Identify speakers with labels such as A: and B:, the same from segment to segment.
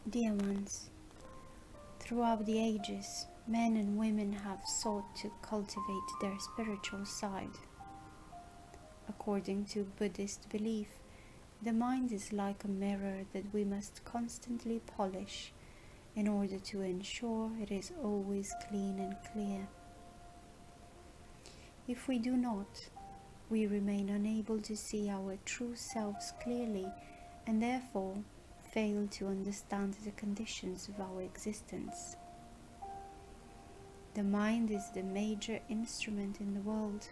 A: Dear ones, throughout the ages, men and women have sought to cultivate their spiritual side. According to Buddhist belief, the mind is like a mirror that we must constantly polish in order to ensure it is always clean and clear. If we do not, we remain unable to see our true selves clearly and therefore fail to understand the conditions of our existence. The mind is the major instrument in the world.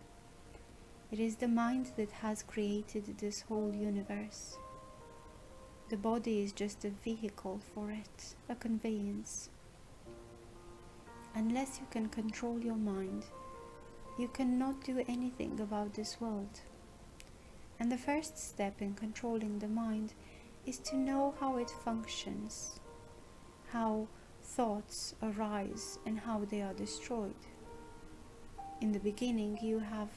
A: It is the mind that has created this whole universe. The body is just a vehicle for it, a conveyance. Unless you can control your mind, you cannot do anything about this world. And the first step in controlling the mind is to know how it functions, how thoughts arise and how they are destroyed. In the beginning, you have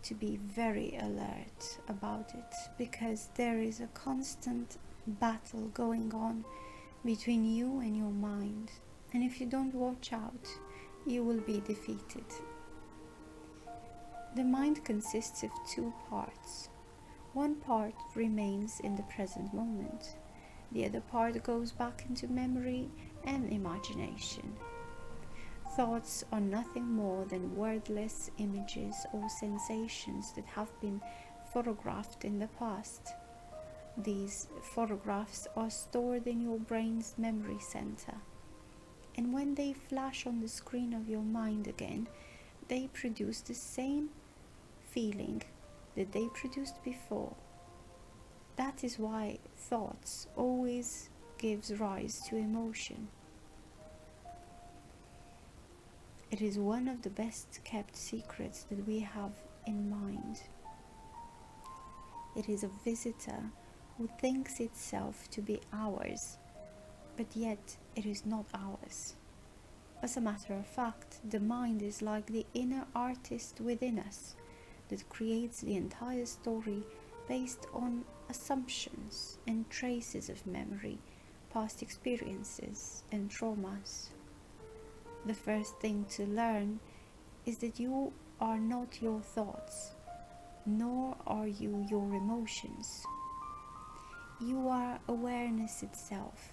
A: to be very alert about it, because there is a constant battle going on between you and your mind, and if you don't watch out, you will be defeated. The mind consists of two parts. One part remains in the present moment. The other part goes back into memory and imagination. Thoughts are nothing more than wordless images or sensations that have been photographed in the past. These photographs are stored in your brain's memory center, and when they flash on the screen of your mind again, they produce the same feeling that they produced before. That is why thoughts always gives rise to emotion. It is one of the best kept secrets that we have in mind. It is a visitor who thinks itself to be ours, but yet it is not ours. As a matter of fact, the mind is like the inner artist within us that creates the entire story based on assumptions and traces of memory, past experiences and traumas. The first thing to learn is that you are not your thoughts, nor are you your emotions. You are awareness itself,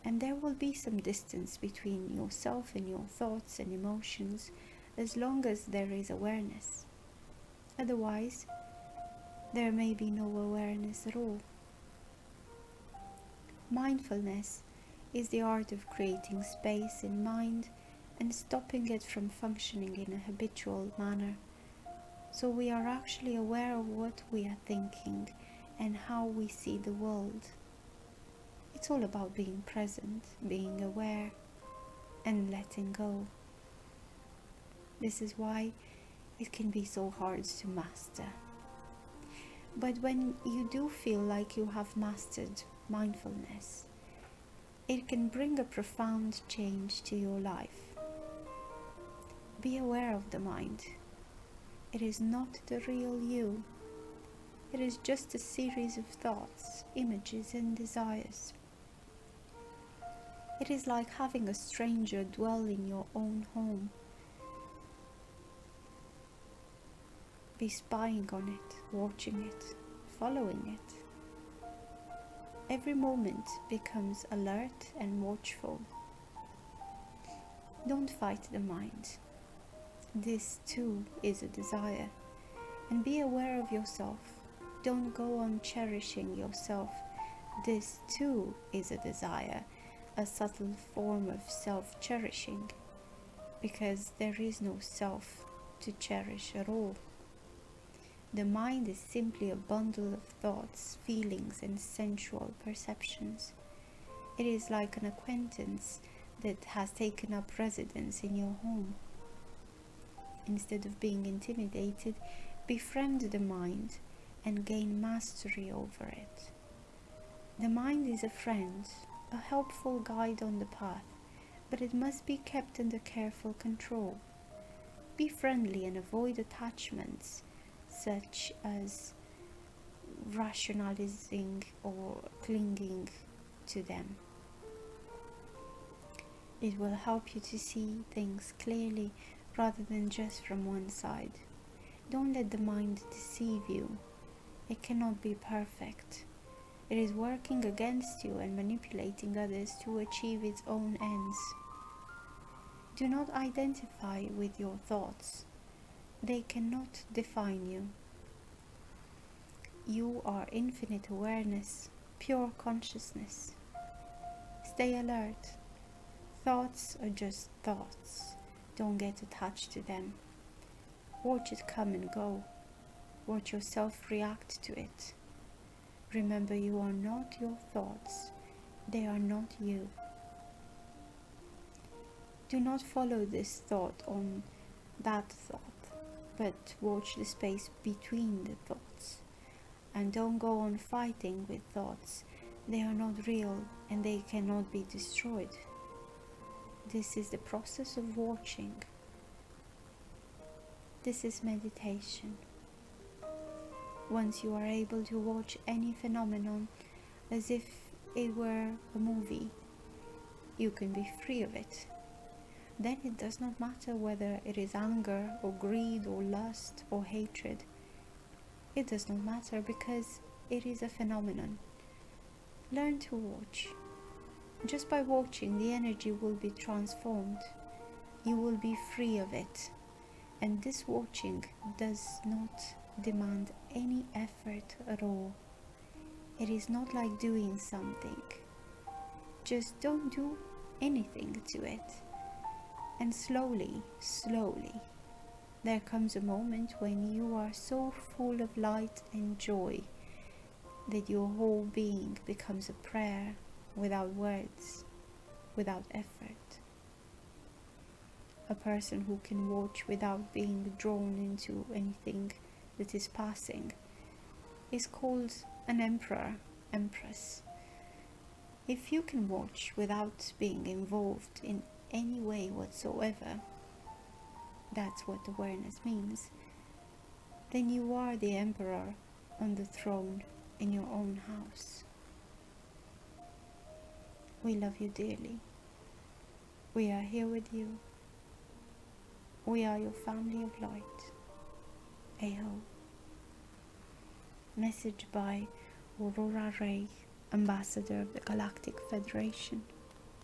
A: and there will be some distance between yourself and your thoughts and emotions as long as there is awareness. Otherwise, there may be no awareness at all. Mindfulness is the art of creating space in mind and stopping it from functioning in a habitual manner, so we are actually aware of what we are thinking and how we see the world. It's all about being present, being aware, and letting go. This is why it can be so hard to master. But when you do feel like you have mastered mindfulness, it can bring a profound change to your life. Be aware of the mind. It is not the real you. It is just a series of thoughts, images, and desires. It is like having a stranger dwell in your own home. Be spying on it, watching it, following it. Every moment becomes alert and watchful. Don't fight the mind. This too is a desire. And be aware of yourself. Don't go on cherishing yourself. This too is a desire, a subtle form of self-cherishing, because there is no self to cherish at all. The mind is simply a bundle of thoughts, feelings, and sensual perceptions. It is like an acquaintance that has taken up residence in your home. Instead of being intimidated, befriend the mind and gain mastery over it. The mind is a friend, a helpful guide on the path, but it must be kept under careful control. Be friendly and avoid attachments, such as rationalizing or clinging to them. It will help you to see things clearly rather than just from one side. Don't let the mind deceive you. It cannot be perfect. It is working against you and manipulating others to achieve its own ends. Do not identify with your thoughts. They cannot define you. You are infinite awareness, pure consciousness. Stay alert. Thoughts are just thoughts. Don't get attached to them. Watch it come and go. Watch yourself react to it. Remember, you are not your thoughts. They are not you. Do not follow this thought on that thought, but watch the space between the thoughts. And don't go on fighting with thoughts. They are not real and they cannot be destroyed. This is the process of watching. This is meditation. Once you are able to watch any phenomenon as if it were a movie, you can be free of it. Then it does not matter whether it is anger or greed or lust or hatred. It does not matter because it is a phenomenon. Learn to watch. Just by watching, the energy will be transformed. You will be free of it. And this watching does not demand any effort at all. It is not like doing something. Just don't do anything to it. And slowly, there comes a moment when you are so full of light and joy that your whole being becomes a prayer without words, without effort. A person who can watch without being drawn into anything that is passing is called an emperor, empress. If you can watch without being involved in any way whatsoever, that's what awareness means, then you are the emperor on the throne in your own house. We love you dearly. We are here with you. We are your family of light. Aho. Message by Aurora, Ambassador of the Galactic Federation.